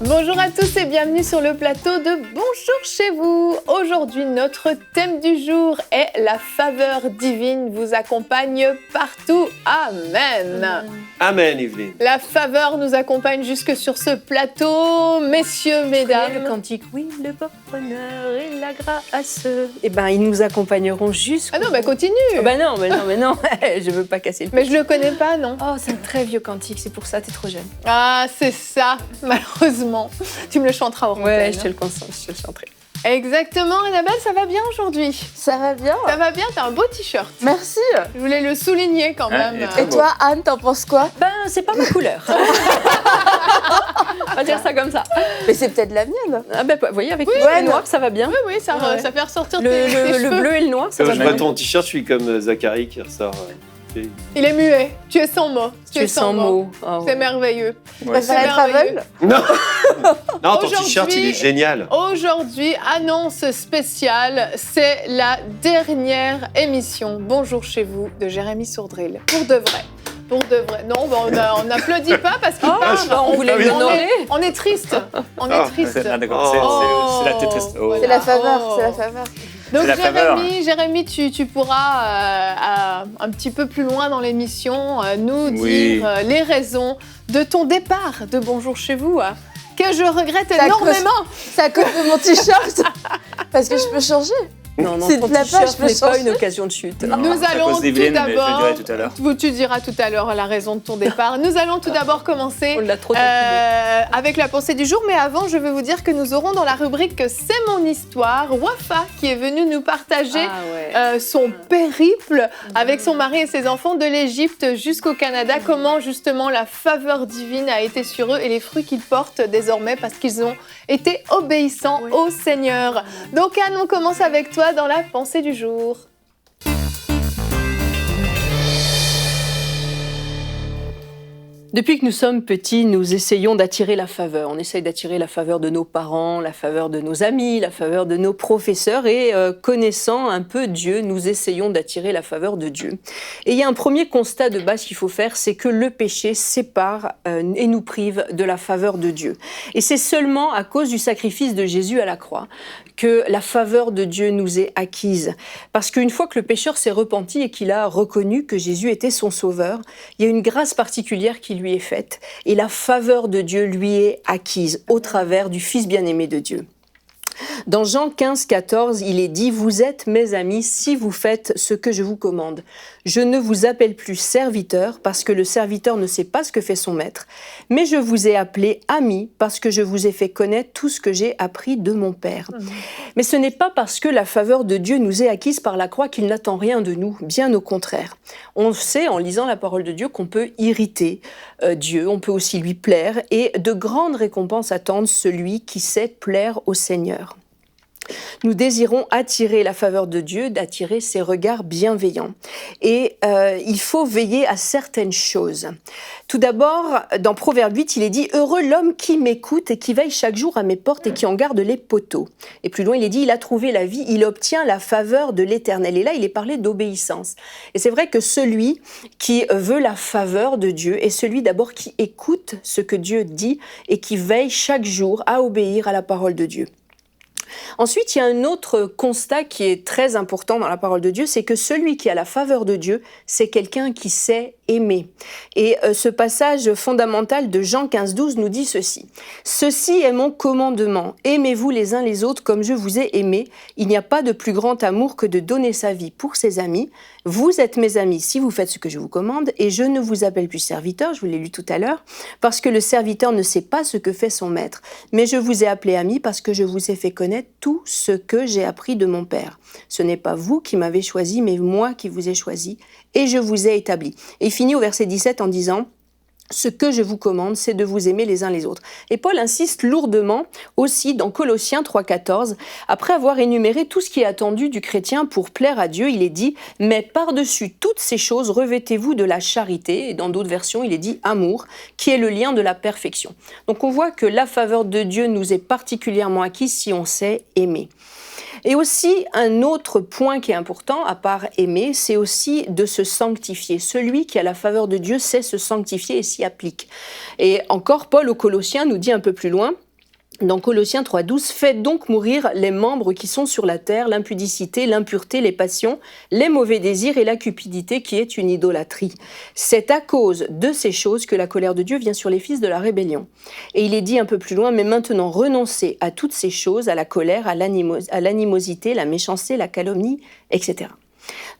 Bonjour à tous et bienvenue sur le plateau de Bonjour chez vous. Aujourd'hui, notre thème du jour est la faveur divine vous accompagne partout. Amen. Amen, Evelyne. La faveur nous accompagne jusque sur ce plateau. Messieurs, mesdames. Et le cantique, oui, le bonheur et la grâce. Eh ben, ils nous accompagneront jusqu'au... Ah non, bah continue. Non, je veux pas casser le... Mais je le connais pas, non. Oh, c'est un très vieux cantique, c'est pour ça, t'es trop jeune. Ah, c'est ça, malheureusement. Tu me le chanteras au Ouais, je te le chanterai. Exactement, Annabelle, ça va bien aujourd'hui? Ça va bien. Ça va bien, t'as un beau t-shirt. Merci. Je voulais le souligner quand même. Et toi, Anne, t'en penses quoi? Ben, c'est pas ma couleur. On va dire ça comme ça. Mais c'est peut-être la mienne. Ah ben, vous voyez, avec Oui, le noir, ça va bien. Oui, ça fait ressortir tes Le cheveux. bleu et le noir, ça Quand va je bien. vois ton t-shirt, je suis comme Zachary qui ressort. Il est muet, tu es sans mots. Tu es sans mots. Oh, C'est merveilleux. Tu préfères être aveugle? Non, non, ton Aujourd'hui- t-shirt, il est génial. Aujourd'hui, annonce spéciale, c'est la dernière émission Bonjour chez vous de Jérémy Sourdril. Pour de vrai. Pour de vrai. Non, on n'applaudit pas parce qu'il part. on voulait l'honorer. On est triste. On est triste. D'accord, c'est la tristesse. Oh. C'est la faveur, Oh. c'est la faveur. Donc C'est la faveur. Jérémy, tu pourras un petit peu plus loin dans l'émission nous dire les raisons de ton départ de Bonjour chez vous, que je regrette C'est à cause- énormément. C'est à cause de mon t-shirt. Parce que je peux changer. Non, C'est ton de la t-shirt page, je peux n'est pas changer. une occasion de chute. Non, Nous c'est à allons cause tout d'Evelyne, mais je d'abord... le dirai tout à l'heure. Tu diras tout à l'heure la raison de ton départ. Nous allons tout d'abord commencer On l'a trop taquiné. avec la pensée du jour. Mais avant, je veux vous dire que nous aurons dans la rubrique C'est mon histoire, Wafa qui est venu nous partager son périple avec son mari et ses enfants de l'Égypte jusqu'au Canada. Comment justement la faveur divine a été sur eux et les fruits qu'ils portent désormais parce qu'ils ont été obéissants au Seigneur. Donc Anne, on commence avec toi dans la pensée du jour. Depuis que nous sommes petits, nous essayons d'attirer la faveur. On essaye d'attirer la faveur de nos parents, la faveur de nos amis, la faveur de nos professeurs. Et connaissant un peu Dieu, nous essayons d'attirer la faveur de Dieu. Et il y a un premier constat de base qu'il faut faire, c'est que le péché sépare et nous prive de la faveur de Dieu. Et c'est seulement à cause du sacrifice de Jésus à la croix que la faveur de Dieu nous est acquise. Parce qu'une fois que le pécheur s'est repenti et qu'il a reconnu que Jésus était son sauveur, il y a une grâce particulière qui lui est faite et la faveur de Dieu lui est acquise au travers du Fils bien-aimé de Dieu. Dans Jean 15, 14, il est dit « Vous êtes mes amis si vous faites ce que je vous commande. Je ne vous appelle plus serviteur parce que le serviteur ne sait pas ce que fait son maître, mais je vous ai appelé amis parce que je vous ai fait connaître tout ce que j'ai appris de mon Père. » Mais ce n'est pas parce que la faveur de Dieu nous est acquise par la croix qu'il n'attend rien de nous, bien au contraire. On sait en lisant la parole de Dieu qu'on peut irriter Dieu, on peut aussi lui plaire et de grandes récompenses attendent celui qui sait plaire au Seigneur. Nous désirons attirer la faveur de Dieu, d'attirer ses regards bienveillants. Et il faut veiller à certaines choses. Tout d'abord, dans Proverbe 8, il est dit « Heureux l'homme qui m'écoute et qui veille chaque jour à mes portes et qui en garde les poteaux. » Et plus loin, il est dit « Il a trouvé la vie, il obtient la faveur de l'Éternel. » Et là, il est parlé d'obéissance. Et c'est vrai que celui qui veut la faveur de Dieu est celui d'abord qui écoute ce que Dieu dit et qui veille chaque jour à obéir à la parole de Dieu. Ensuite, il y a un autre constat qui est très important dans la parole de Dieu, c'est que celui qui a la faveur de Dieu, c'est quelqu'un qui sait aimer. Et ce passage fondamental de Jean 15, 12 nous dit ceci. « Ceci est mon commandement, aimez-vous les uns les autres comme je vous ai aimés. Il n'y a pas de plus grand amour que de donner sa vie pour ses amis. Vous êtes mes amis si vous faites ce que je vous commande, et je ne vous appelle plus serviteur, je vous l'ai lu tout à l'heure, parce que le serviteur ne sait pas ce que fait son maître. Mais je vous ai appelé amis parce que je vous ai fait connaître tout ce que j'ai appris de mon Père. Ce n'est pas vous qui m'avez choisi, mais moi qui vous ai choisi, et je vous ai établi. » Et il finit au verset 17 en disant « Ce que je vous commande, c'est de vous aimer les uns les autres. » Et Paul insiste lourdement aussi dans Colossiens 3,14. Après avoir énuméré tout ce qui est attendu du chrétien pour plaire à Dieu, il est dit « Mais par-dessus toutes ces choses, revêtez-vous de la charité. » Et dans d'autres versions, il est dit « amour », qui est le lien de la perfection. Donc on voit que la faveur de Dieu nous est particulièrement acquise si on sait aimer. Et aussi, un autre point qui est important, à part aimer, c'est aussi de se sanctifier. Celui qui a la faveur de Dieu sait se sanctifier et s'y applique. Et encore, Paul aux Colossiens nous dit un peu plus loin, Dans Colossiens 3,12, « Faites donc mourir les membres qui sont sur la terre, l'impudicité, l'impureté, les passions, les mauvais désirs et la cupidité qui est une idolâtrie. C'est à cause de ces choses que la colère de Dieu vient sur les fils de la rébellion. » Et il est dit un peu plus loin, « Mais maintenant renoncez à toutes ces choses, à la colère, à l'animosité, la méchanceté, la calomnie, etc. »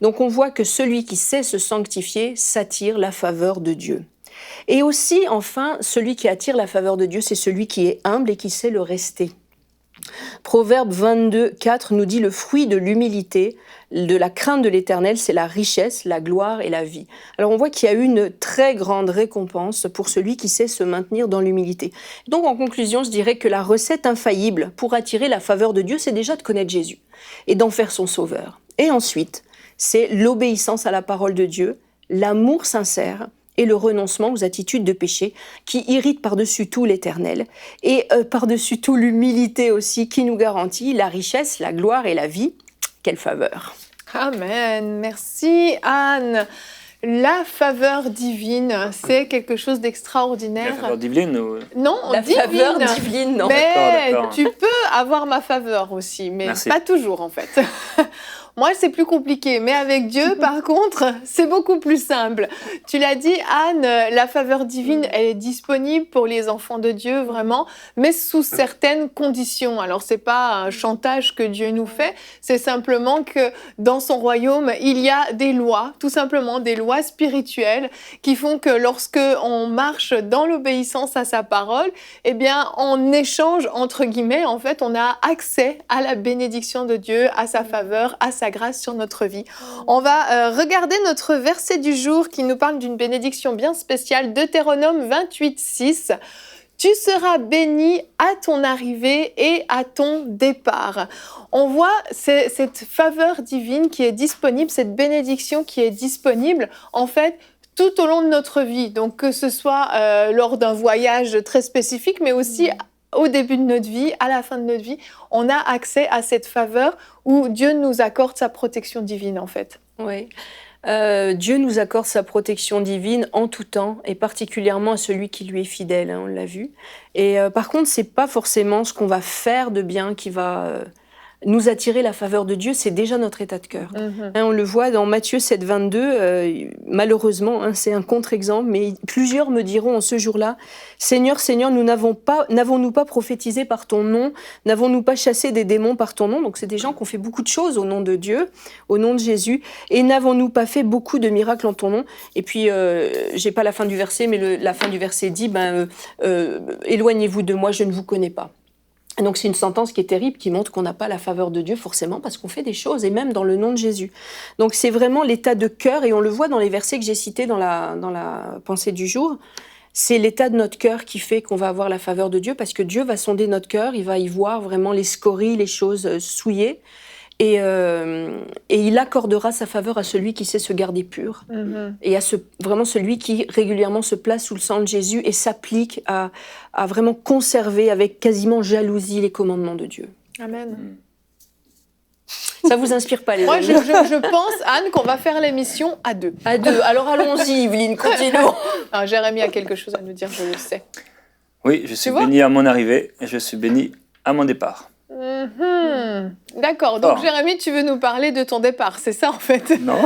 Donc on voit que celui qui sait se sanctifier s'attire la faveur de Dieu. Et aussi, enfin, celui qui attire la faveur de Dieu, c'est celui qui est humble et qui sait le rester. Proverbe 22, 4 nous dit « Le fruit de l'humilité, de la crainte de l'Éternel, c'est la richesse, la gloire et la vie. » Alors on voit qu'il y a une très grande récompense pour celui qui sait se maintenir dans l'humilité. Donc en conclusion, je dirais que la recette infaillible pour attirer la faveur de Dieu, c'est déjà de connaître Jésus et d'en faire son sauveur. Et ensuite, c'est l'obéissance à la parole de Dieu, l'amour sincère, et le renoncement aux attitudes de péché qui irritent par-dessus tout l'Éternel et par-dessus tout l'humilité aussi qui nous garantit la richesse, la gloire et la vie. Quelle faveur! Amen. Merci Anne. La faveur divine, c'est quelque chose d'extraordinaire. La faveur divine ou... Non, La divine. faveur divine, non. Mais D'accord. tu peux avoir ma faveur aussi, mais Merci. pas toujours en fait. Moi, c'est plus compliqué, mais avec Dieu, par contre, c'est beaucoup plus simple. Tu l'as dit, Anne, la faveur divine, elle est disponible pour les enfants de Dieu, vraiment, mais sous certaines conditions. Alors, c'est pas un chantage que Dieu nous fait, c'est simplement que dans son royaume, il y a des lois, tout simplement des lois spirituelles qui font que lorsque on marche dans l'obéissance à sa parole, eh bien, en échange, entre guillemets, en fait, on a accès à la bénédiction de Dieu, à sa faveur, à sa grâce sur notre vie. On va regarder notre verset du jour qui nous parle d'une bénédiction bien spéciale, Deutéronome 28, 6. Tu seras béni à ton arrivée et à ton départ. On voit cette faveur divine qui est disponible, cette bénédiction qui est disponible, en fait, tout au long de notre vie. Donc, que ce soit lors d'un voyage très spécifique, mais aussi au début de notre vie, à la fin de notre vie, on a accès à cette faveur où Dieu nous accorde sa protection divine, en fait. Oui. Dieu nous accorde sa protection divine en tout temps, et particulièrement à celui qui lui est fidèle, hein, on l'a vu. Et par contre, c'est pas forcément ce qu'on va faire de bien qui va nous attirer la faveur de Dieu, c'est déjà notre état de cœur. Hein, on le voit dans Matthieu 7, 22, malheureusement, hein, c'est un contre-exemple, mais plusieurs me diront en ce jour-là, « Seigneur, Seigneur, n'avons-nous pas prophétisé par ton nom? N'avons-nous pas chassé des démons par ton nom ?» Donc c'est des gens qui ont fait beaucoup de choses au nom de Dieu, au nom de Jésus, et « N'avons-nous pas fait beaucoup de miracles en ton nom ?» Et puis, j'ai pas la fin du verset, mais la fin du verset dit, « Éloignez-vous de moi, je ne vous connais pas. » Donc c'est une sentence qui est terrible, qui montre qu'on n'a pas la faveur de Dieu forcément parce qu'on fait des choses, et même dans le nom de Jésus. Donc c'est vraiment l'état de cœur, et on le voit dans les versets que j'ai cités dans la pensée du jour. C'est l'état de notre cœur qui fait qu'on va avoir la faveur de Dieu, parce que Dieu va sonder notre cœur, il va y voir vraiment les scories, les choses souillées, et il accordera sa faveur à celui qui sait se garder pur, et à vraiment celui qui régulièrement se place sous le sang de Jésus et s'applique à vraiment conserver avec quasiment jalousie les commandements de Dieu. Amen. Ça vous inspire pas, les Moi, amis? je pense, Anne, qu'on va faire l'émission à deux. À deux. Alors allons-y, Yveline, continuons. Alors, Jérémie a quelque chose à nous dire, je le sais. Oui, je suis vois béni à mon arrivée et je suis béni à mon départ. D'accord, donc Oh. Jérémie, tu veux nous parler de ton départ, c'est ça en fait? Non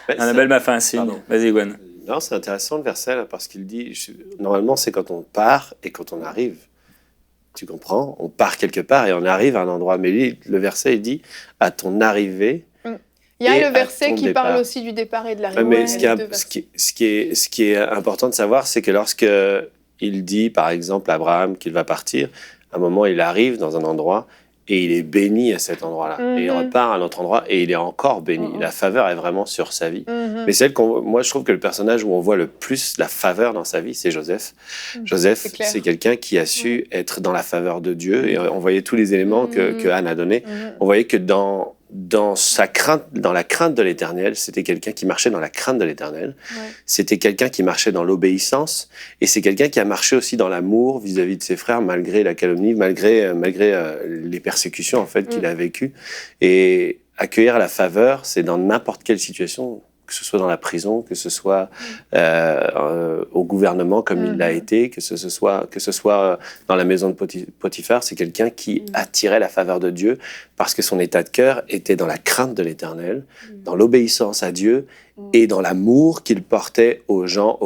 Ben, Annabelle m'a fait un signe. Pardon. Vas-y, Gwen. Non, c'est intéressant le verset là, parce qu'il dit, normalement c'est quand on part et quand on arrive. Tu comprends? On part quelque part et on arrive à un endroit. Mais lui, le verset, il dit, à ton arrivée. Il y a Et le à verset ton qui départ. parle aussi du départ et de l'arrivée. Mais Ouais, ce les qui, est, deux versets. ce qui est important de savoir, c'est que lorsque il dit, par exemple, à Abraham qu'il va partir, à un moment, il arrive dans un endroit et il est béni à cet endroit-là. Et il repart à un autre endroit et il est encore béni. La faveur est vraiment sur sa vie. Mais celle moi, je trouve que le personnage où on voit le plus la faveur dans sa vie, c'est Joseph. Joseph, c'est clair. c'est quelqu'un qui a su être dans la faveur de Dieu. Et on voyait tous les éléments que Anne a donnés. On voyait que dans sa crainte, dans la crainte de l'Éternel, c'était quelqu'un qui marchait dans la crainte de l'Éternel. C'était quelqu'un qui marchait dans l'obéissance, et c'est quelqu'un qui a marché aussi dans l'amour vis-à-vis de ses frères, malgré la calomnie, malgré les persécutions en fait qu'il a vécues. Et accueillir la faveur, c'est dans n'importe quelle situation, que que ce soit dans la prison, que ce soit au gouvernement comme il l'a été, que ce soit dans la maison de Potiphar. C'est quelqu'un qui attirait la faveur de Dieu parce que son état de cœur était dans la crainte de l'Éternel, dans l'obéissance à Dieu et dans l'amour qu'il portait aux gens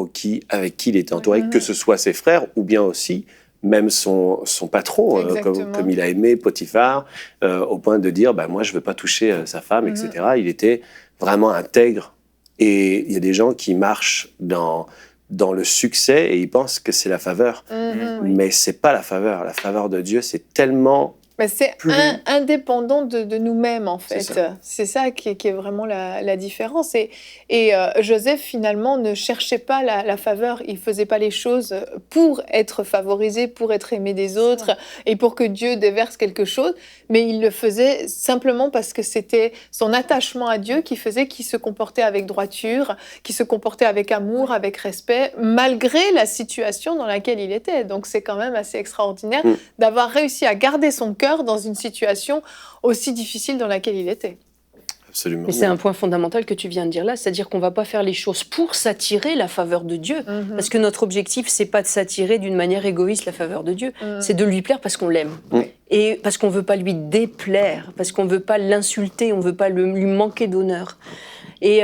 avec qui il était entouré, que ce soit ses frères ou bien aussi même son patron, comme il a aimé Potiphar, au point de dire moi je ne veux pas toucher sa femme, etc. Il était vraiment intègre. Et il y a des gens qui marchent dans le succès et ils pensent que c'est la faveur. Mais ce n'est pas la faveur. La faveur de Dieu, c'est tellement... Mais c'est indépendant de nous-mêmes, en fait. C'est ça qui est vraiment la différence. Et Joseph, finalement, ne cherchait pas la faveur. Il ne faisait pas les choses pour être favorisé, pour être aimé des autres et pour que Dieu déverse quelque chose. Mais il le faisait simplement parce que c'était son attachement à Dieu qui faisait qu'il se comportait avec droiture, qu'il se comportait avec amour, avec respect, malgré la situation dans laquelle il était. Donc, c'est quand même assez extraordinaire d'avoir réussi à garder son cœur dans une situation aussi difficile dans laquelle il était. Absolument. Mais c'est un point fondamental que tu viens de dire là, c'est-à-dire qu'on ne va pas faire les choses pour s'attirer la faveur de Dieu, parce que notre objectif, c'est pas de s'attirer d'une manière égoïste la faveur de Dieu, c'est de lui plaire parce qu'on l'aime, et parce qu'on veut pas lui déplaire, parce qu'on veut pas l'insulter, on veut pas lui manquer d'honneur. Et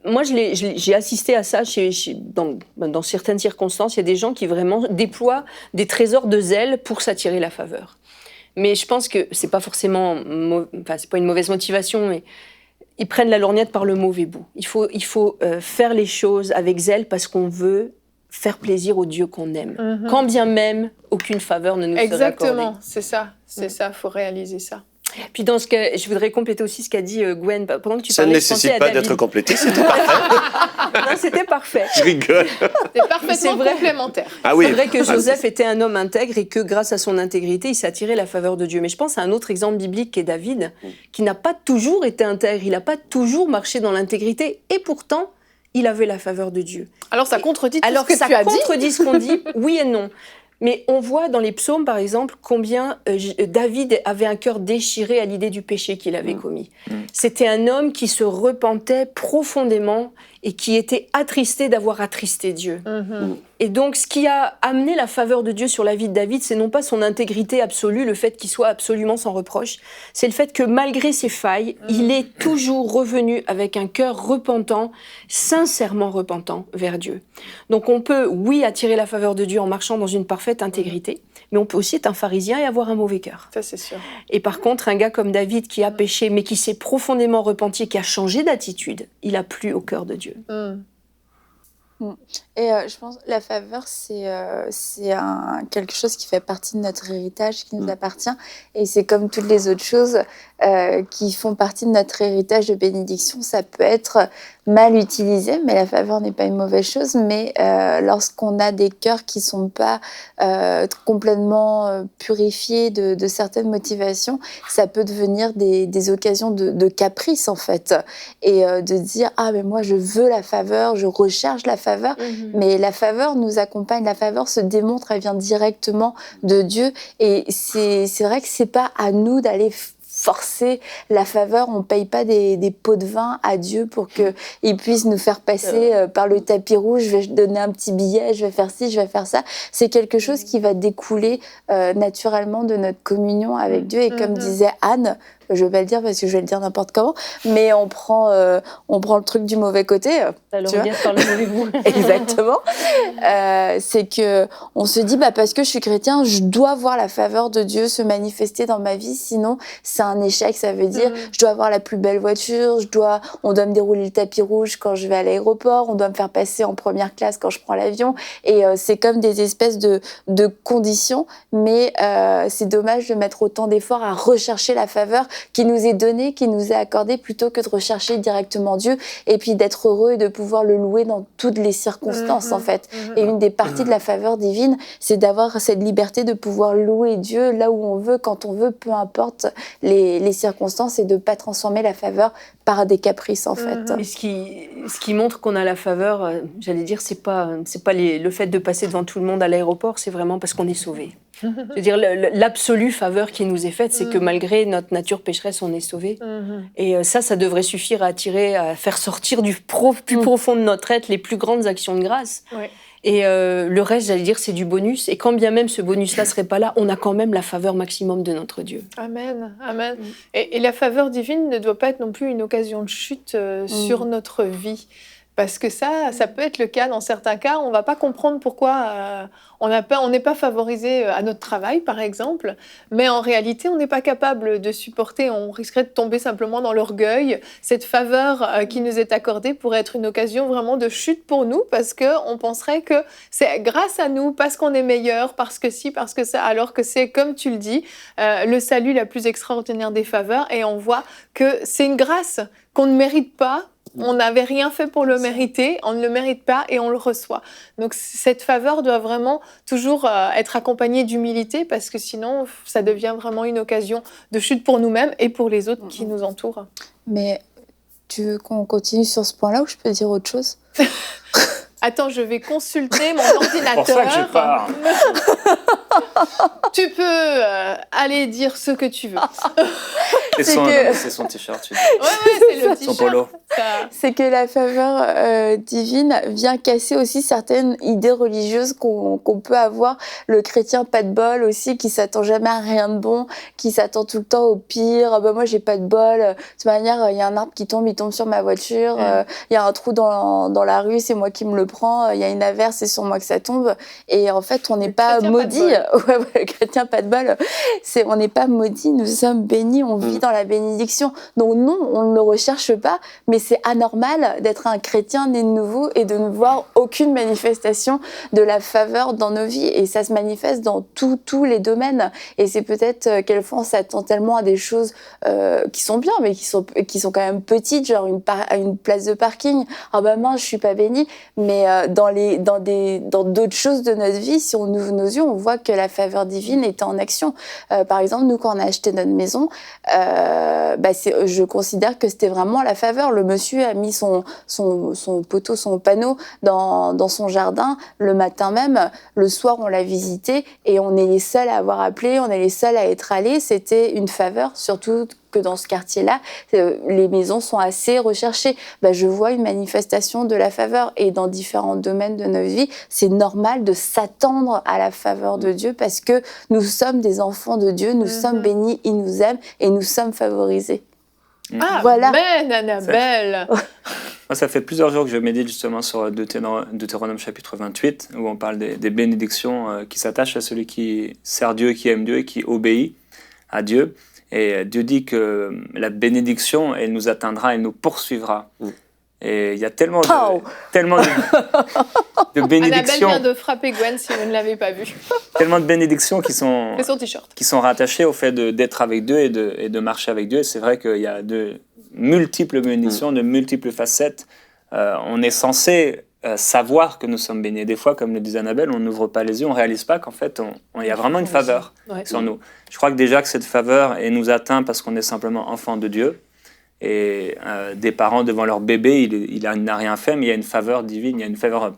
moi, j'ai assisté à ça dans certaines circonstances. Il y a des gens qui vraiment déploient des trésors de zèle pour s'attirer la faveur. Mais je pense que c'est pas forcément, c'est pas une mauvaise motivation, mais ils prennent la lorgnette par le mauvais bout. Il faut faire les choses avec zèle parce qu'on veut faire plaisir au Dieu qu'on aime. Quand bien même, aucune faveur ne nous serait accordée. Exactement, c'est ça, faut réaliser ça. Puis dans ce que je voudrais compléter aussi ce qu'a dit Gwen pendant que tu ça parlais. Ça ne nécessite pas d'être complété, c'était parfait. Non, c'était parfait. Je rigole. C'est parfaitement complémentaire. Ah oui. C'est vrai que Joseph était un homme intègre et que grâce à son intégrité, il s'est attiré la faveur de Dieu. Mais je pense à un autre exemple biblique qui est David, qui n'a pas toujours été intègre, il n'a pas toujours marché dans l'intégrité et pourtant, il avait la faveur de Dieu. Alors ça contredit tout ce que tu as dit. Alors ça contredit ce qu'on dit, oui et non. Mais on voit dans les psaumes, par exemple, combien David avait un cœur déchiré à l'idée du péché qu'il avait commis. C'était un homme qui se repentait profondément et qui était attristé d'avoir attristé Dieu. Et donc, ce qui a amené la faveur de Dieu sur la vie de David, c'est non pas son intégrité absolue, le fait qu'il soit absolument sans reproche, c'est le fait que malgré ses failles, il est toujours revenu avec un cœur repentant, sincèrement repentant vers Dieu. Donc on peut, oui, attirer la faveur de Dieu en marchant dans une parfaite intégrité, mais on peut aussi être un pharisien et avoir un mauvais cœur. Ça, c'est sûr. Et par contre, un gars comme David qui a péché, mais qui s'est profondément repenti, qui a changé d'attitude, il a plu au cœur de Dieu. Et je pense que la faveur, c'est quelque chose qui fait partie de notre héritage, qui nous appartient. Et c'est comme toutes les autres choses qui font partie de notre héritage de bénédiction. Ça peut être mal utilisé, mais la faveur n'est pas une mauvaise chose. Mais lorsqu'on a des cœurs qui ne sont pas complètement purifiés de certaines motivations, ça peut devenir des occasions de caprice, en fait. Et de dire « Ah, mais moi, je veux la faveur, je recherche la faveur. » Mais la faveur nous accompagne, la faveur se démontre, elle vient directement de Dieu. Et c'est vrai que c'est pas à nous d'aller forcer la faveur. On ne paye pas des pots de vin à Dieu pour qu'il puisse nous faire passer par le tapis rouge. Je vais donner un petit billet, je vais faire ci, je vais faire ça. C'est quelque chose qui va découler naturellement de notre communion avec Dieu. Et comme disait Anne, je ne vais pas le dire parce que je vais le dire n'importe comment, mais on prend le truc du mauvais côté. Alors, on par le mauvais bout. Exactement. C'est qu'on se dit, parce que je suis chrétien, je dois voir la faveur de Dieu se manifester dans ma vie, sinon c'est un échec. Ça veut dire, je dois avoir la plus belle voiture, on doit me dérouler le tapis rouge quand je vais à l'aéroport, on doit me faire passer en première classe quand je prends l'avion. Et c'est comme des espèces de conditions, mais c'est dommage de mettre autant d'efforts à rechercher la faveur qui nous est donnée, qui nous est accordée, plutôt que de rechercher directement Dieu et puis d'être heureux et de pouvoir le louer dans toutes les circonstances, en fait. Et une des parties de la faveur divine, c'est d'avoir cette liberté de pouvoir louer Dieu là où on veut, quand on veut, peu importe les circonstances, et de ne pas transformer la faveur par des caprices, en fait. Et ce qui montre qu'on a la faveur, j'allais dire, c'est pas le fait de passer devant tout le monde à l'aéroport, c'est vraiment parce qu'on est sauvé. Je veux dire, l'absolue faveur qui nous est faite, c'est que malgré notre nature pécheresse, on est sauvé. Et ça devrait suffire à faire sortir du plus profond de notre être les plus grandes actions de grâce. Ouais. Et le reste, j'allais dire, c'est du bonus. Et quand bien même ce bonus-là serait pas là, on a quand même la faveur maximum de notre Dieu. Amen, amen. Et la faveur divine ne doit pas être non plus une occasion de chute sur notre vie. Parce que ça peut être le cas dans certains cas. On ne va pas comprendre pourquoi on n'est pas favorisé à notre travail, par exemple. Mais en réalité, on n'est pas capable de supporter. On risquerait de tomber simplement dans l'orgueil. Cette faveur qui nous est accordée pourrait être une occasion vraiment de chute pour nous, parce qu'on penserait que c'est grâce à nous, parce qu'on est meilleur, parce que ci, parce que ça. Alors que c'est, comme tu le dis, le salut la plus extraordinaire des faveurs. Et on voit que c'est une grâce qu'on ne mérite pas. On n'avait rien fait pour le mériter, on ne le mérite pas et on le reçoit. Donc cette faveur doit vraiment toujours être accompagnée d'humilité, parce que sinon ça devient vraiment une occasion de chute pour nous-mêmes et pour les autres qui nous entourent. Mais tu veux qu'on continue sur ce point-là ou je peux dire autre chose? Attends, je vais consulter mon ordinateur. Pour ça que je pars. Tu peux aller dire ce que tu veux. C'est son t-shirt. Ouais, c'est le t-shirt. Son polo. C'est que la faveur divine vient casser aussi certaines idées religieuses qu'on peut avoir. Le chrétien pas de bol aussi, qui s'attend jamais à rien de bon, qui s'attend tout le temps au pire. Moi, j'ai pas de bol. De toute manière, il y a un arbre qui tombe, il tombe sur ma voiture. Il y a un trou dans la rue, c'est moi qui me le prends. Il y a une averse, c'est sur moi que ça tombe. Et en fait, on n'est pas maudit. Le chrétien pas de bol. On n'est pas maudit, nous sommes bénis, on vit dans la bénédiction. Donc non, on ne le recherche pas, mais c'est anormal d'être un chrétien né de nouveau et de ne voir aucune manifestation de la faveur dans nos vies. Et ça se manifeste dans tous les domaines. Et c'est peut-être quelquefois on s'attend tellement à des choses qui sont bien, mais qui sont quand même petites, genre une place de parking. Ah bah mince, je suis pas bénie. Mais dans d'autres choses de notre vie, si on ouvre nos yeux, on voit que la faveur divine est en action. Par exemple, nous, quand on a acheté notre maison, je considère que c'était vraiment la faveur. Le monsieur a mis son poteau, son panneau dans son jardin le matin même. Le soir, on l'a visité et on est les seuls à avoir appelé, on est les seuls à être allés. C'était une faveur, surtout que dans ce quartier-là, les maisons sont assez recherchées. Je vois une manifestation de la faveur, et dans différents domaines de notre vie, c'est normal de s'attendre à la faveur de Dieu, parce que nous sommes des enfants de Dieu, nous sommes bénis, il nous aime et nous sommes favorisés. Voilà. Amen, Annabelle. Moi, ça fait plusieurs jours que je médite justement sur Deutéronome chapitre 28, où on parle des bénédictions qui s'attachent à celui qui sert Dieu, qui aime Dieu et qui obéit à Dieu. Et Dieu dit que la bénédiction, elle nous atteindra, elle nous poursuivra. Et il y a tellement de bénédictions. Annabelle vient de frapper Gwen, si vous ne l'avez pas vu. Tellement de bénédictions qui sont rattachées au fait d'être avec Dieu et de marcher avec Dieu. Et c'est vrai qu'il y a de multiples bénédictions, de multiples facettes. On est censé savoir que nous sommes bénis. Des fois, comme le disait Annabelle, on n'ouvre pas les yeux, on ne réalise pas qu'en fait, il y a vraiment une faveur sur nous. Je crois que déjà que cette faveur nous atteint parce qu'on est simplement enfant de Dieu. Et des parents devant leur bébé, il n'a rien fait, mais il y a une faveur divine, il y a une faveur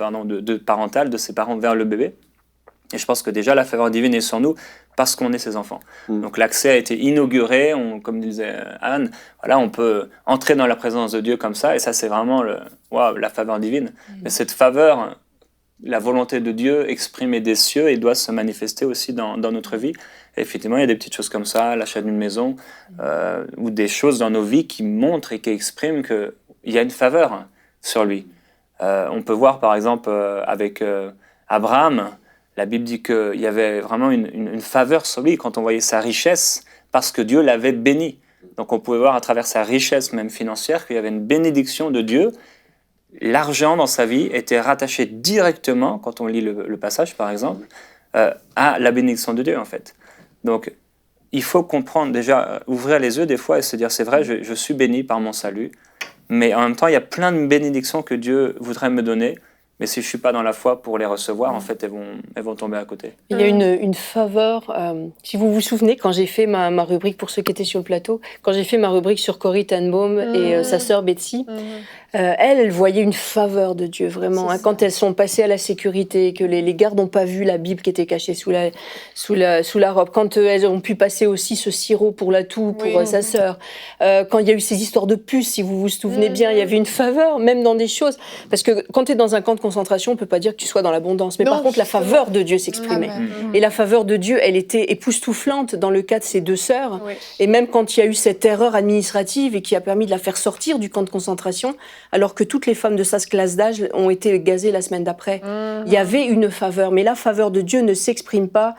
parentale de ses parents vers le bébé. Et je pense que déjà la faveur divine est sur nous parce qu'on est ses enfants. Donc l'accès a été inauguré, comme disait Anne, voilà, on peut entrer dans la présence de Dieu comme ça, et ça c'est vraiment la faveur divine. Mais cette faveur, la volonté de Dieu exprimée des cieux, et doit se manifester aussi dans notre vie. Et effectivement, il y a des petites choses comme ça, l'achat d'une maison, ou des choses dans nos vies qui montrent et qui expriment qu'il y a une faveur sur lui. On peut voir par exemple avec Abraham, la Bible dit qu'il y avait vraiment une faveur sur lui quand on voyait sa richesse, parce que Dieu l'avait béni. Donc on pouvait voir à travers sa richesse même financière qu'il y avait une bénédiction de Dieu. L'argent dans sa vie était rattaché directement, quand on lit le passage par exemple, à la bénédiction de Dieu en fait. Donc il faut comprendre déjà, ouvrir les yeux des fois et se dire c'est vrai, je suis béni par mon salut, mais en même temps il y a plein de bénédictions que Dieu voudrait me donner. Mais si je ne suis pas dans la foi pour les recevoir, en fait, elles vont tomber à côté. Il y a une faveur. Si vous vous souvenez, quand j'ai fait ma rubrique, pour ceux qui étaient sur le plateau, quand j'ai fait ma rubrique sur Corrie ten Boom et sa sœur Betsy, elle voyait une faveur de Dieu, vraiment. Hein, quand elles sont passées à la sécurité, que les gardes n'ont pas vu la Bible qui était cachée sous la robe, quand elles ont pu passer aussi ce sirop pour la toux, pour sa sœur, quand il y a eu ces histoires de puces, si vous vous souvenez bien, il y avait une faveur, même dans des choses. Parce que quand tu es dans un camp de concentration, on ne peut pas dire que tu sois dans l'abondance. Mais par contre, la faveur de Dieu s'exprimait. Et la faveur de Dieu, elle était époustouflante dans le cas de ces deux sœurs. Et même quand il y a eu cette erreur administrative et qui a permis de la faire sortir du camp de concentration, alors que toutes les femmes de sa classe d'âge ont été gazées la semaine d'après. Il y avait une faveur, mais la faveur de Dieu ne s'exprime pas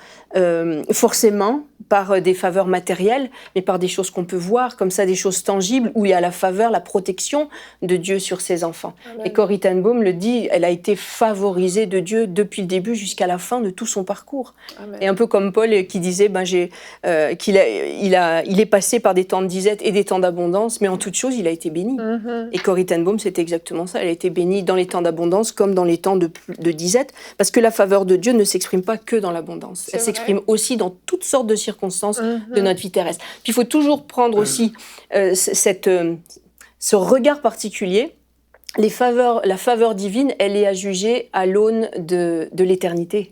forcément par des faveurs matérielles, mais par des choses qu'on peut voir, comme ça, des choses tangibles, où il y a la faveur, la protection de Dieu sur ses enfants. Amen. Et Corrie ten Boom le dit, elle a été favorisée de Dieu depuis le début jusqu'à la fin de tout son parcours. Amen. Et un peu comme Paul qui disait qu'il est passé par des temps de disette et des temps d'abondance, mais en toute chose, il a été béni. Et Corrie ten Boom, c'était exactement ça. Elle a été bénie dans les temps d'abondance comme dans les temps de disette, parce que la faveur de Dieu ne s'exprime pas que dans l'abondance. Elle s'exprime aussi dans toutes sortes de circonstances de notre vie terrestre. Puis il faut toujours prendre aussi ce regard particulier. La faveur divine, elle est à juger à l'aune de l'éternité.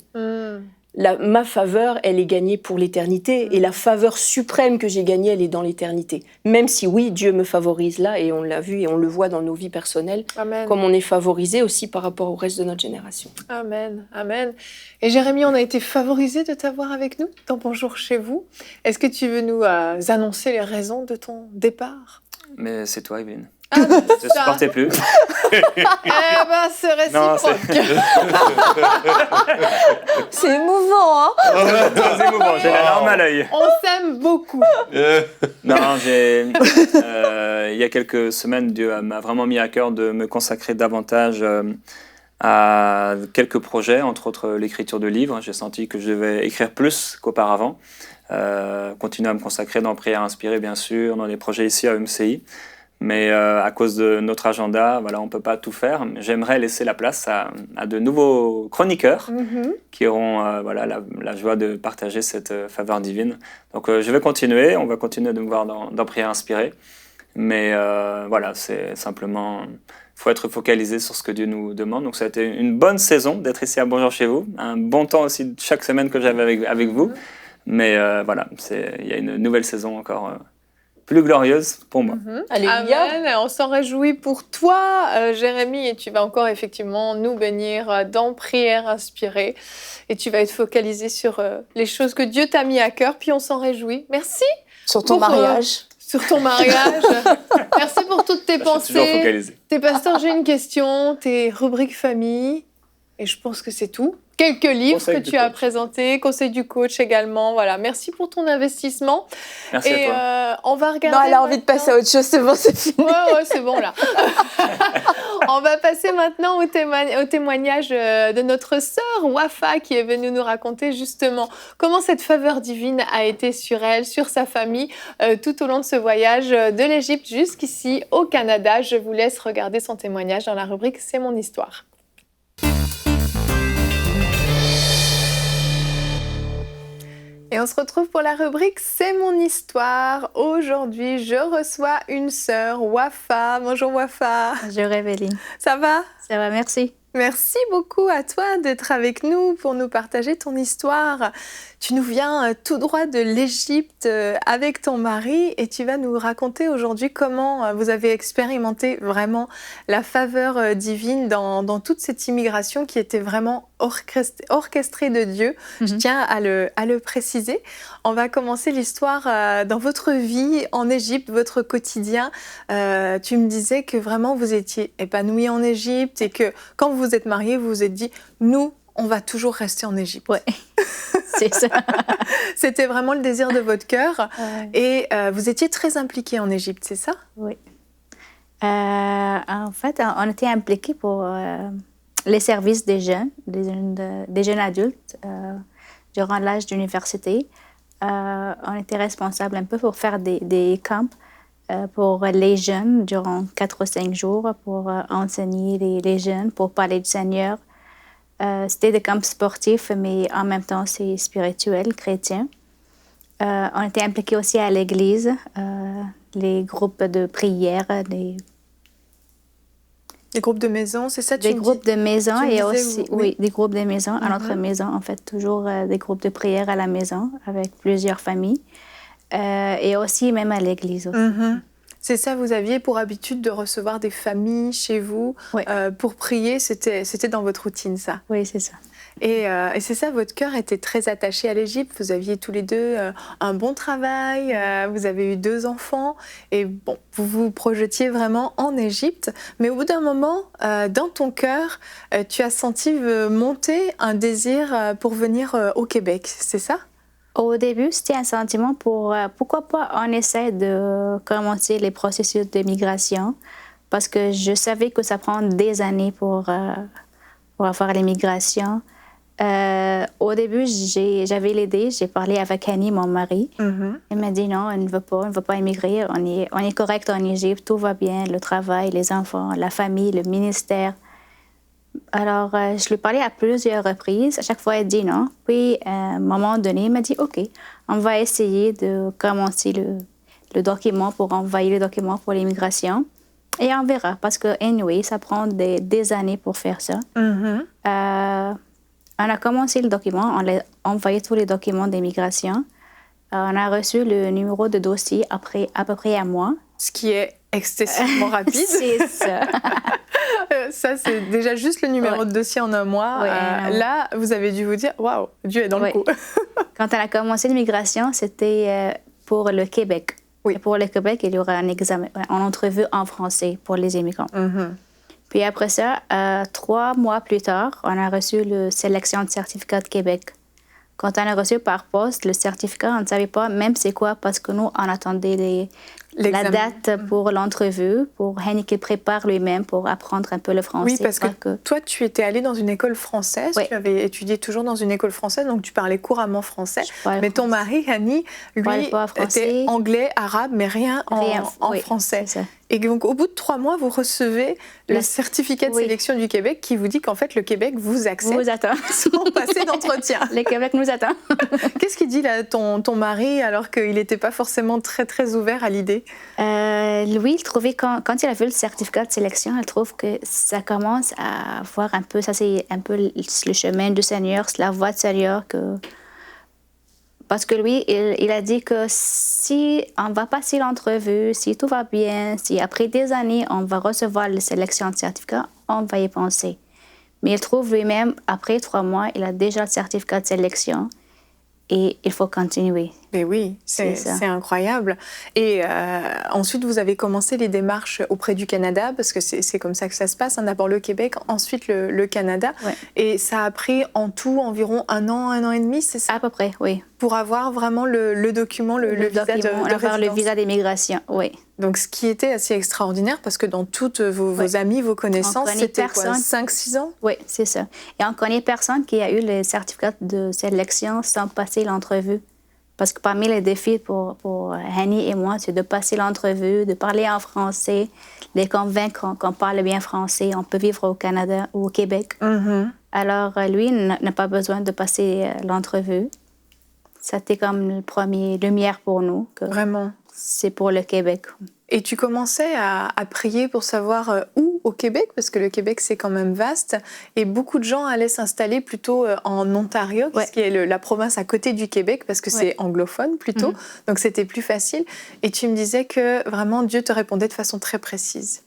Ma faveur, elle est gagnée pour l'éternité, et la faveur suprême que j'ai gagnée, elle est dans l'éternité. Même si oui, Dieu me favorise là, et on l'a vu et on le voit dans nos vies personnelles, Amen. Comme on est favorisé aussi par rapport au reste de notre génération. Amen, amen. Et Jérémie, on a été favorisé de t'avoir avec nous dans Bonjour chez vous. Est-ce que tu veux nous annoncer les raisons de ton départ? Mais c'est toi, Evelyne. Je ne supportais plus. C'est réciproque. C'est émouvant, hein? C'est émouvant, j'ai la larme à l'œil. On s'aime beaucoup. Non, il y a quelques semaines, Dieu m'a vraiment mis à cœur de me consacrer davantage à quelques projets, entre autres l'écriture de livres. J'ai senti que je devais écrire plus qu'auparavant. Continuer à me consacrer dans Prière Inspirée, bien sûr, dans les projets ici à EMCI. Mais à cause de notre agenda, voilà, on ne peut pas tout faire. J'aimerais laisser la place à de nouveaux chroniqueurs qui auront la joie de partager cette faveur divine. Donc je vais continuer, on va continuer de me voir dans Prière Inspirée. Mais voilà, c'est simplement, il faut être focalisé sur ce que Dieu nous demande. Donc ça a été une bonne saison d'être ici à Bonjour chez vous. Un bon temps aussi chaque semaine que j'avais avec vous. Mais voilà, il y a une nouvelle saison encore plus glorieuse pour moi. Alléluia. Amen. On s'en réjouit pour toi, Jérémie, et tu vas encore effectivement nous bénir dans Prière Inspirée. Et tu vas être focalisé sur les choses que Dieu t'a mis à cœur, puis on s'en réjouit. Merci. Sur ton mariage. Sur ton mariage. Merci pour toutes tes pensées. Toujours focalisé. Tes pasteurs, j'ai une question. Tes rubriques famille. Et je pense que c'est tout. Quelques livres conseil que tu as présentés, conseil du coach également. Voilà, merci pour ton investissement. Merci à toi. On va regarder. Non, elle a envie de passer à autre chose, c'est bon, c'est fini. Ouais, c'est bon là. On va passer maintenant au témoignage de notre sœur Wafa qui est venue nous raconter justement comment cette faveur divine a été sur elle, sur sa famille, tout au long de ce voyage de l'Égypte jusqu'ici au Canada. Je vous laisse regarder son témoignage dans la rubrique C'est mon histoire. Et on se retrouve pour la rubrique C'est mon histoire. Aujourd'hui, je reçois une sœur, Wafa. Bonjour Wafa. Bonjour Evelyne. Ça va? Ça va, merci. Merci beaucoup à toi d'être avec nous pour nous partager ton histoire. Tu nous viens tout droit de l'Égypte avec ton mari et tu vas nous raconter aujourd'hui comment vous avez expérimenté vraiment la faveur divine dans toute cette immigration qui était vraiment orchestrée de Dieu. Je tiens à le préciser. On va commencer l'histoire dans votre vie en Égypte, votre quotidien. Tu me disais que vraiment vous étiez épanouie en Égypte et que quand vous vous êtes mariés, vous vous êtes dit « nous, on va toujours rester en Égypte. » Ouais, c'est ça. C'était vraiment le désir de votre cœur. Et vous étiez très impliqués en Égypte, c'est ça? Oui. En fait, on était impliqués pour les services des jeunes adultes durant l'âge d'université. On était responsables un peu pour faire des camps pour les jeunes durant 4 ou 5 jours pour enseigner les jeunes, pour parler du Seigneur. C'était des camps sportifs, mais en même temps, c'est spirituel, chrétien. On était impliqués aussi à l'église, les groupes de prière, Des groupes de maison, c'est ça? Des groupes de maison et aussi, oui, des groupes de maison. À notre maison, on fait toujours des groupes de prière à la maison avec plusieurs familles et aussi même à l'église aussi. C'est ça, vous aviez pour habitude de recevoir des familles chez vous pour prier, c'était dans votre routine, ça? Oui, c'est ça. Et c'est ça, votre cœur était très attaché à l'Égypte. Vous aviez tous les deux un bon travail, vous avez eu 2 enfants, et bon, vous vous projetiez vraiment en Égypte. Mais au bout d'un moment, dans ton cœur, tu as senti monter un désir pour venir au Québec, c'est ça? Au début, c'était un sentiment pour pourquoi pas on essaie de commencer les processus de migration, parce que je savais que ça prend des années pour avoir l'immigration. Au début, j'avais l'idée, j'ai parlé avec Annie, mon mari. Il m'a dit non, on ne veut pas immigrer, on est correct en Égypte, tout va bien, le travail, les enfants, la famille, le ministère. Alors, je lui parlais à plusieurs reprises. À chaque fois, elle dit non. Puis, à un moment donné, il m'a dit OK, on va essayer de commencer le document pour envoyer le document pour l'immigration. Et on verra, parce que, anyway, ça prend des années pour faire ça. On a commencé le document, on a envoyé tous les documents d'immigration. On a reçu le numéro de dossier après à peu près un mois. Ce qui est excessivement rapide. C'est ça. Ça, c'est déjà juste le numéro de dossier en un mois. Là, vous avez dû vous dire, waouh, Dieu est dans le coup. Quand on a commencé l'immigration, c'était pour le Québec. Et pour le Québec, il y aura un examen, une entrevue en français pour les immigrants. Puis après ça, 3 mois plus tard, on a reçu la sélection de certificat de Québec. Quand on a reçu par poste le certificat, on ne savait pas même c'est quoi, parce que nous, on attendait la date pour l'entrevue, pour Henny qui prépare lui-même pour apprendre un peu le français. Oui, parce que toi, tu étais allée dans une école française, tu avais étudié toujours dans une école française, donc tu parlais couramment français. Mais ton mari, Henny, lui, était anglais, arabe, mais rien en français. Et donc, au bout de 3 mois, vous recevez le certificat de sélection du Québec qui vous dit qu'en fait, le Québec vous accepte. Vous attend. Sans passer d'entretien. Le Québec nous attend. Qu'est-ce qu'il dit là, ton mari, alors qu'il n'était pas forcément très, très ouvert à l'idée? Lui, il trouvait, quand il a vu le certificat de sélection, il trouve que ça commence à voir un peu, ça c'est un peu le chemin du Seigneur, c'est la voie du Seigneur que... Parce que lui, il a dit que si on va passer l'entrevue, si tout va bien, si après des années, on va recevoir la sélection de certificat, on va y penser. Mais il trouve lui-même, après 3 mois, il a déjà le certificat de sélection et il faut continuer. Mais oui, c'est incroyable. Et ensuite, vous avez commencé les démarches auprès du Canada, parce que c'est comme ça que ça se passe. D'abord le Québec, ensuite le Canada. Et ça a pris en tout environ 1 an et demi, c'est ça? À peu près, oui. Pour avoir vraiment le document, le visa de résidence. Le visa d'immigration, oui. Donc, ce qui était assez extraordinaire, parce que dans toutes vos amis, vos connaissances, c'était quoi, 5-6 ans? Oui, c'est ça. Et on connaît personne qui a eu le certificat de sélection sans passer l'entrevue. Parce que parmi les défis pour Henny et moi, c'est de passer l'entrevue, de parler en français, les convaincre qu'on parle bien français, on peut vivre au Canada ou au Québec. Alors, lui n'a pas besoin de passer l'entrevue. C'était comme le premier lumière pour nous. Vraiment? C'est pour le Québec. Et tu commençais à prier pour savoir où au Québec, parce que le Québec, c'est quand même vaste. Et beaucoup de gens allaient s'installer plutôt en Ontario, qui est la province à côté du Québec, parce que c'est anglophone plutôt. Donc, c'était plus facile. Et tu me disais que vraiment, Dieu te répondait de façon très précise.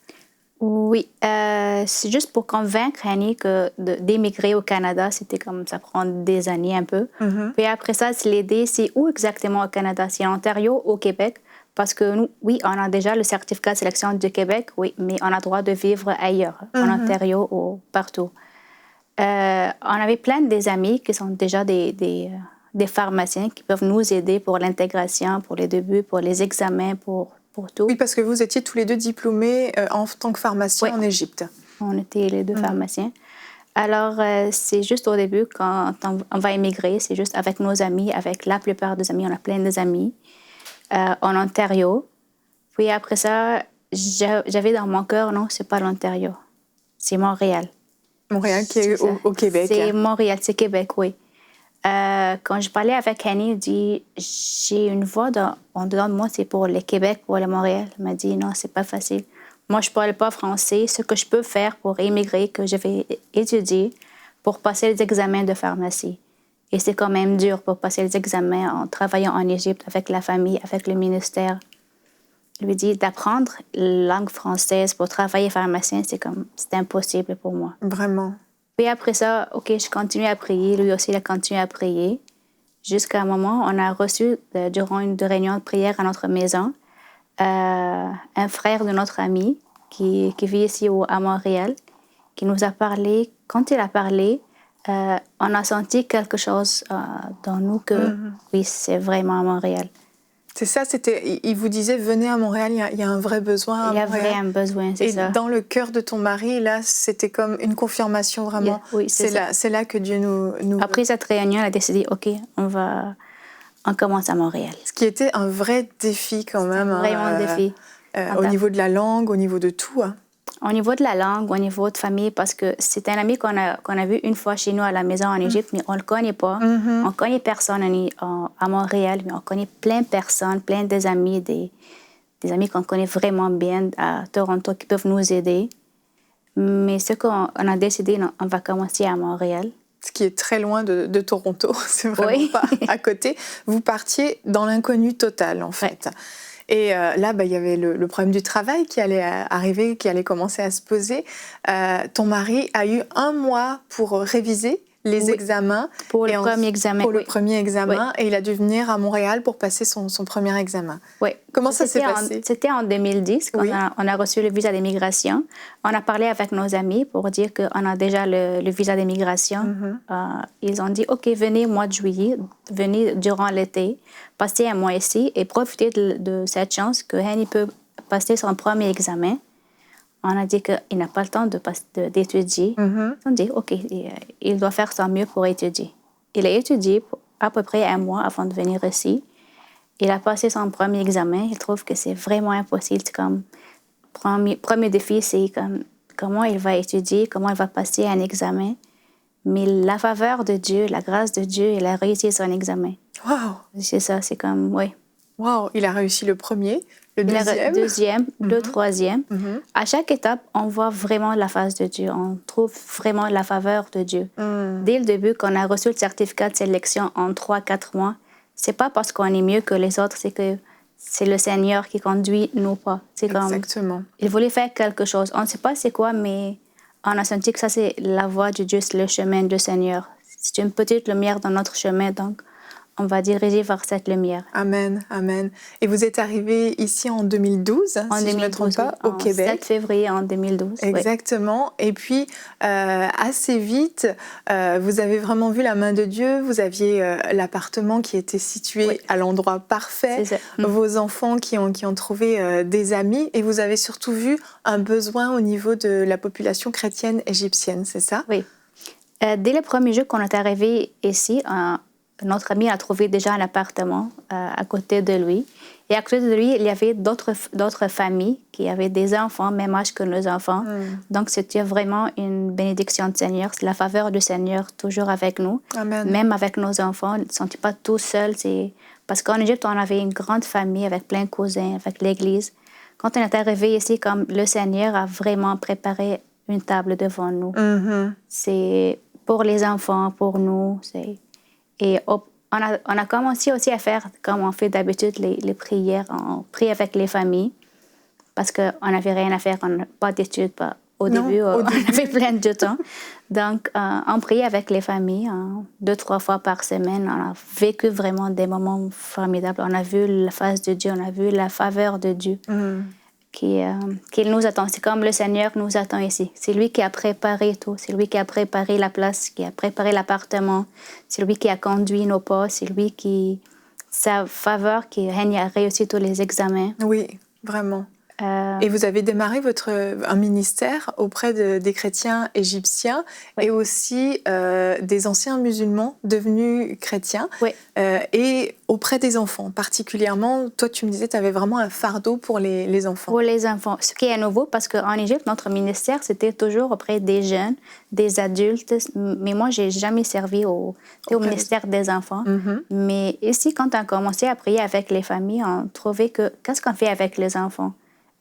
Oui, c'est juste pour convaincre Henny que d'émigrer au Canada, c'était comme ça prend des années un peu. Puis après ça, c'est l'idée, c'est où exactement au Canada? C'est en Ontario, au Québec? Parce que nous, oui, on a déjà le certificat de sélection du Québec, oui, mais on a le droit de vivre ailleurs, en Ontario ou partout. On avait plein des amis qui sont déjà des pharmaciens qui peuvent nous aider pour l'intégration, pour les débuts, pour les examens, pour tout. Oui, parce que vous étiez tous les 2 diplômés en tant que pharmacien en Égypte. On était les 2 pharmaciens. Alors, c'est juste au début, quand on va émigrer, c'est juste avec nos amis, avec la plupart des amis, on a plein d'amis. En Ontario. Puis après ça, j'avais dans mon cœur, non, c'est pas l'Ontario, c'est Montréal. Montréal qui est au Québec. C'est Montréal, c'est Québec, oui. Quand je parlais avec Henny, il dit, j'ai une voix en dedans de moi, c'est pour le Québec, pour le Montréal. Il m'a dit, non, c'est pas facile. moi, je ne parle pas français. Ce que je peux faire pour immigrer, que je vais étudier pour passer les examens de pharmacie. Et c'est quand même dur pour passer les examens en travaillant en Égypte avec la famille, avec le ministère. Je lui dis d'apprendre la langue française pour travailler pharmacien, c'est impossible pour moi. Vraiment. Puis après ça, OK, je continue à prier. Lui aussi, il a continué à prier. Jusqu'à un moment, on a reçu, durant une réunion de prière à notre maison, un frère de notre ami qui vit ici à Montréal, qui nous a parlé. Quand il a parlé, on a senti quelque chose dans nous que, oui, c'est vraiment à Montréal. C'est ça, il vous disait, venez à Montréal, il y a un vrai besoin à Montréal. Il y a vraiment un besoin, c'est ça. Et dans le cœur de ton mari, là, c'était comme une confirmation, vraiment. Oui, c'est là que Dieu nous... Après cette réunion, on a décidé, OK, on commence à Montréal. Ce qui était un vrai défi quand même. Vraiment un défi. Au niveau de la langue, au niveau de tout. Hein. Au niveau de la langue, au niveau de famille, parce que c'est un ami qu'on a vu une fois chez nous à la maison en Égypte, mais on ne le connaît pas. On ne connaît personne à Montréal, mais on connaît plein de personnes, plein des amis qu'on connaît vraiment bien à Toronto qui peuvent nous aider. Mais ce qu'on a décidé, on va commencer à Montréal. Ce qui est très loin de Toronto, c'est vraiment pas à côté. Vous partiez dans l'inconnu total, en fait. Et là, il y avait le problème du travail qui allait arriver, qui allait commencer à se poser. Ton mari a eu 1 mois pour réviser les examens. Pour le premier examen. Pour le premier examen. Et il a dû venir à Montréal pour passer son premier examen. Oui. Comment ça s'est passé? C'était en 2010, quand on a reçu le visa d'immigration. On a parlé avec nos amis pour dire qu'on a déjà le visa d'immigration. Ils ont dit, OK, venez au mois de juillet, venez durant l'été, passez un mois ici et profitez de cette chance que Henny peut passer son premier examen. On a dit qu'il n'a pas le temps d'étudier. On a dit, OK, il doit faire son mieux pour étudier. Il a étudié à peu près 1 mois avant de venir ici. Il a passé son premier examen. Il trouve que c'est vraiment impossible. Comme premier défi, c'est comment il va étudier, comment il va passer un examen. Mais la faveur de Dieu, la grâce de Dieu, il a réussi son examen. Wow! C'est ça, c'est comme, oui. Wow! Il a réussi le premier, le deuxième. Le troisième. À chaque étape, on voit vraiment la face de Dieu. On trouve vraiment la faveur de Dieu. Dès le début, quand on a reçu le certificat de sélection en 3-4 mois, c'est pas parce qu'on est mieux que les autres, c'est que c'est le Seigneur qui conduit nos pas. Exactement. Il voulait faire quelque chose. On ne sait pas c'est quoi, mais on a senti que ça, c'est la voie de Dieu, c'est le chemin du Seigneur. C'est une petite lumière dans notre chemin, donc on va diriger vers cette lumière. Amen, amen. Et vous êtes arrivé ici en 2012, si je ne me trompe pas, au Québec. 7 février en 2012. Exactement. Oui. Et puis, assez vite, vous avez vraiment vu la main de Dieu. Vous aviez l'appartement qui était situé à l'endroit parfait. Vos enfants qui ont trouvé des amis. Et vous avez surtout vu un besoin au niveau de la population chrétienne égyptienne, c'est ça? Oui. Dès le premier jour qu'on est arrivé ici, notre ami a trouvé déjà un appartement à côté de lui. Et à côté de lui, il y avait d'autres familles qui avaient des enfants, même âge que nos enfants. Donc, c'était vraiment une bénédiction du Seigneur. C'est la faveur du Seigneur toujours avec nous. Amen. Même avec nos enfants. Ils ne sont pas tous seuls. Parce qu'en Égypte, on avait une grande famille avec plein de cousins, avec l'Église. Quand on est arrivé ici, comme le Seigneur a vraiment préparé une table devant nous. C'est pour les enfants, pour nous. Et on a commencé aussi à faire, comme on fait d'habitude, les prières. On prie avec les familles parce qu'on n'avait rien à faire, pas d'études. Au début, on avait plein de temps. Donc, on priait avec les familles 2-3 fois par semaine. On a vécu vraiment des moments formidables. On a vu la face de Dieu, on a vu la faveur de Dieu qu'il nous attend. C'est comme le Seigneur nous attend ici. C'est lui qui a préparé tout. C'est lui qui a préparé la place, qui a préparé l'appartement. C'est lui qui a conduit nos pas. C'est lui qui... Sa faveur qui a réussi tous les examens. Oui, vraiment. Et vous avez démarré un ministère auprès des chrétiens égyptiens et aussi des anciens musulmans devenus chrétiens et auprès des enfants particulièrement. Toi, tu me disais que tu avais vraiment un fardeau pour les enfants. Pour les enfants, ce qui est nouveau parce qu'en Égypte, notre ministère, c'était toujours auprès des jeunes, des adultes. Mais moi, je n'ai jamais servi au ministère des enfants. Mais ici, quand on a commencé à prier avec les familles, on trouvait que qu'est-ce qu'on fait avec les enfants?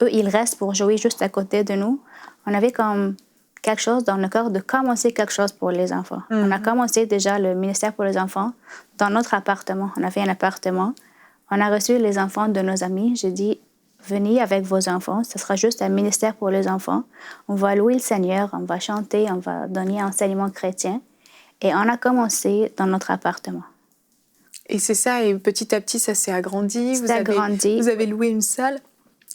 eux, ils restent pour jouer juste à côté de nous. On avait comme quelque chose dans le cœur de commencer quelque chose pour les enfants. On a commencé déjà le ministère pour les enfants dans notre appartement. On avait un appartement. On a reçu les enfants de nos amis. J'ai dit, venez avec vos enfants. Ce sera juste un ministère pour les enfants. On va louer le Seigneur, on va chanter, on va donner un enseignement chrétien. Et on a commencé dans notre appartement. Et c'est ça, et petit à petit, ça s'est agrandi. Vous avez loué une salle.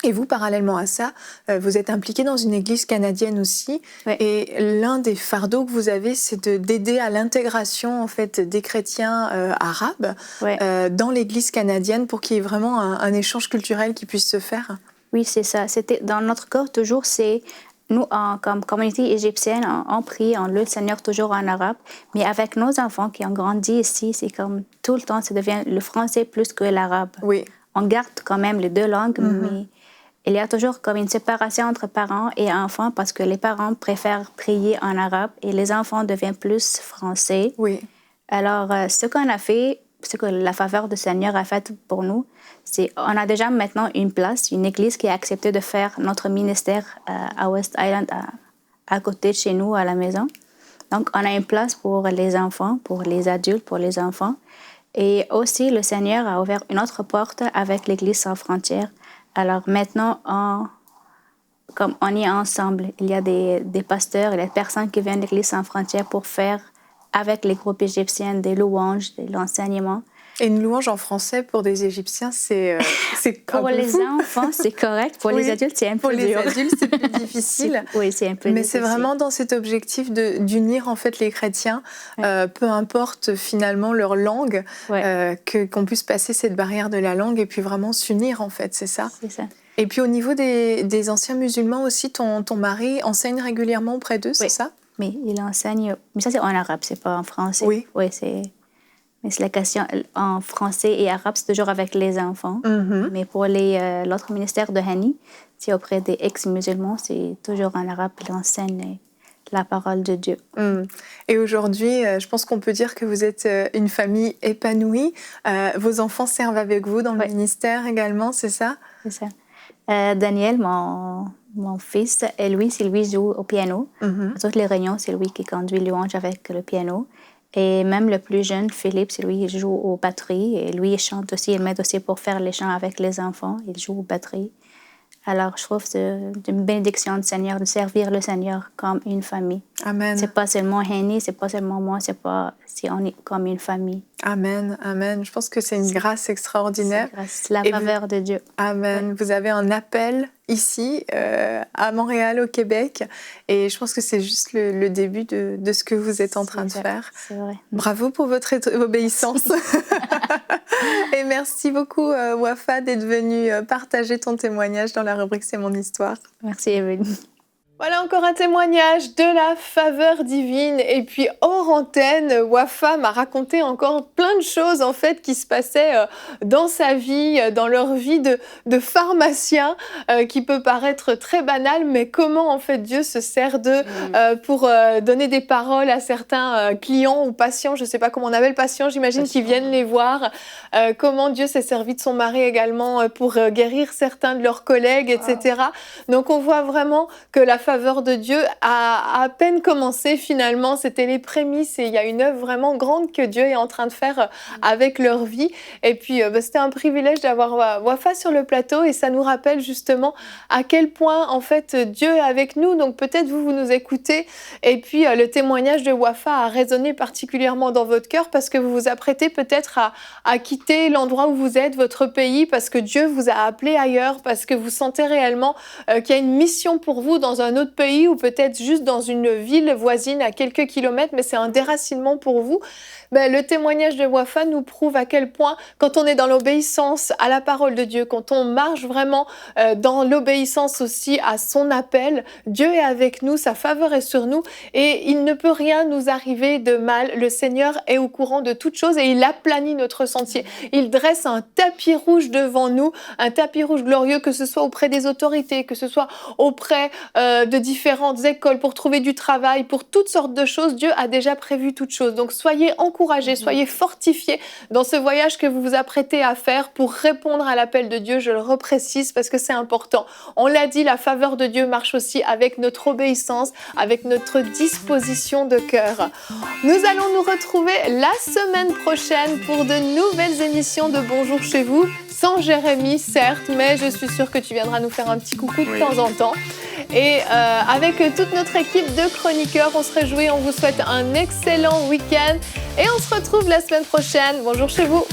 Et vous, parallèlement à ça, vous êtes impliqué dans une église canadienne aussi. Oui. Et l'un des fardeaux que vous avez, c'est d'aider à l'intégration en fait, des chrétiens arabes dans l'église canadienne pour qu'il y ait vraiment un échange culturel qui puisse se faire. Oui, c'est ça. C'était dans notre cœur toujours, c'est nous, comme communauté égyptienne, on prie, on loue le Seigneur toujours en arabe. Mais avec nos enfants qui ont grandi ici, c'est comme tout le temps, ça devient le français plus que l'arabe. Oui. On garde quand même les deux langues, mais il y a toujours comme une séparation entre parents et enfants parce que les parents préfèrent prier en arabe et les enfants deviennent plus français. Oui. Alors, ce qu'on a fait, ce que la faveur du Seigneur a fait pour nous, c'est on a déjà maintenant une place, une église qui a accepté de faire notre ministère à West Island, à côté de chez nous, à la maison. Donc, on a une place pour les enfants, pour les adultes, pour les enfants. Et aussi, le Seigneur a ouvert une autre porte avec l'Église sans frontières. Alors maintenant, comme on est ensemble, il y a des pasteurs et des personnes qui viennent de l'Église sans frontières pour faire avec les groupes égyptiens des louanges, de l'enseignement. Et une louange en français pour des Égyptiens, c'est pour les enfants, c'est correct. Pour les adultes, c'est un peu dur. Pour les adultes, c'est plus difficile. Oui, c'est un peu difficile. Mais c'est vraiment dans cet objectif d'unir en fait les chrétiens, peu importe finalement leur langue, qu'on puisse passer cette barrière de la langue et puis vraiment s'unir en fait, c'est ça. C'est ça. Et puis au niveau des anciens musulmans aussi, ton mari enseigne régulièrement auprès d'eux, c'est ça? Oui, il enseigne. Mais ça, c'est en arabe, c'est pas en français. Oui. Oui, c'est. Mais c'est la question en français et arabe, c'est toujours avec les enfants. Mais pour l'autre ministère de Hani, c'est auprès des ex-musulmans, c'est toujours en arabe, il enseigne la parole de Dieu. Et aujourd'hui, je pense qu'on peut dire que vous êtes une famille épanouie. Vos enfants servent avec vous dans le ministère également, c'est ça? C'est ça. Daniel, mon fils, et lui joue au piano. À toutes les réunions, c'est lui qui conduit louange avec le piano. Et même le plus jeune, Philippe, c'est lui qui joue aux batteries. Et lui, il chante aussi, il m'aide aussi pour faire les chants avec les enfants. Il joue aux batteries. Alors, je trouve que c'est une bénédiction du Seigneur de servir le Seigneur comme une famille. Amen. C'est pas seulement Henny, c'est pas seulement moi, c'est on est comme une famille. Amen, amen. Je pense que c'est une grâce extraordinaire. C'est la faveur de Dieu. Amen. Vous avez un appel ici, à Montréal, au Québec. Et je pense que c'est juste le début de ce que vous êtes en train de faire. C'est vrai. Bravo pour votre obéissance. Et merci beaucoup, Wafa, d'être venue partager ton témoignage dans la rubrique C'est mon histoire. Merci, Evelyne. Voilà encore un témoignage de la faveur divine. Et puis hors antenne, Wafa m'a raconté encore plein de choses en fait qui se passaient dans sa vie, dans leur vie de pharmacien, qui peut paraître très banal, mais comment en fait Dieu se sert d'eux pour donner des paroles à certains clients ou patients, je ne sais pas comment on appelle patients, j'imagine qu'ils viennent les voir. Comment Dieu s'est servi de son mari également pour guérir certains de leurs collègues, etc. Donc on voit vraiment que la faveur de Dieu a à peine commencé finalement, c'était les prémices et il y a une œuvre vraiment grande que Dieu est en train de faire avec leur vie. Et puis c'était un privilège d'avoir Wafa sur le plateau et ça nous rappelle justement à quel point en fait Dieu est avec nous. Donc peut-être vous nous écoutez et puis le témoignage de Wafa a résonné particulièrement dans votre cœur parce que vous vous apprêtez peut-être à quitter l'endroit où vous êtes, votre pays, parce que Dieu vous a appelé ailleurs, parce que vous sentez réellement qu'il y a une mission pour vous dans un autre pays ou peut-être juste dans une ville voisine à quelques kilomètres, mais c'est un déracinement pour vous. Le témoignage de Wafa nous prouve à quel point, quand on est dans l'obéissance à la parole de Dieu, quand on marche vraiment dans l'obéissance aussi à son appel, Dieu est avec nous, sa faveur est sur nous et il ne peut rien nous arriver de mal. Le Seigneur est au courant de toutes choses et il aplanit notre sentier. Il dresse un tapis rouge devant nous, un tapis rouge glorieux, que ce soit auprès des autorités, que ce soit auprès de différentes écoles, pour trouver du travail, pour toutes sortes de choses. Dieu a déjà prévu toutes choses. Donc soyez encouragés, soyez fortifiés dans ce voyage que vous vous apprêtez à faire pour répondre à l'appel de Dieu. Je le reprécise parce que c'est important. On l'a dit, la faveur de Dieu marche aussi avec notre obéissance, avec notre disposition de cœur. Nous allons nous retrouver la semaine prochaine pour de nouvelles émissions de Bonjour chez vous. Sans Jérémy, certes, mais je suis sûre que tu viendras nous faire un petit coucou de temps en temps. Et avec toute notre équipe de chroniqueurs, on se réjouit, on vous souhaite un excellent week-end et on se retrouve la semaine prochaine. Bonjour chez vous.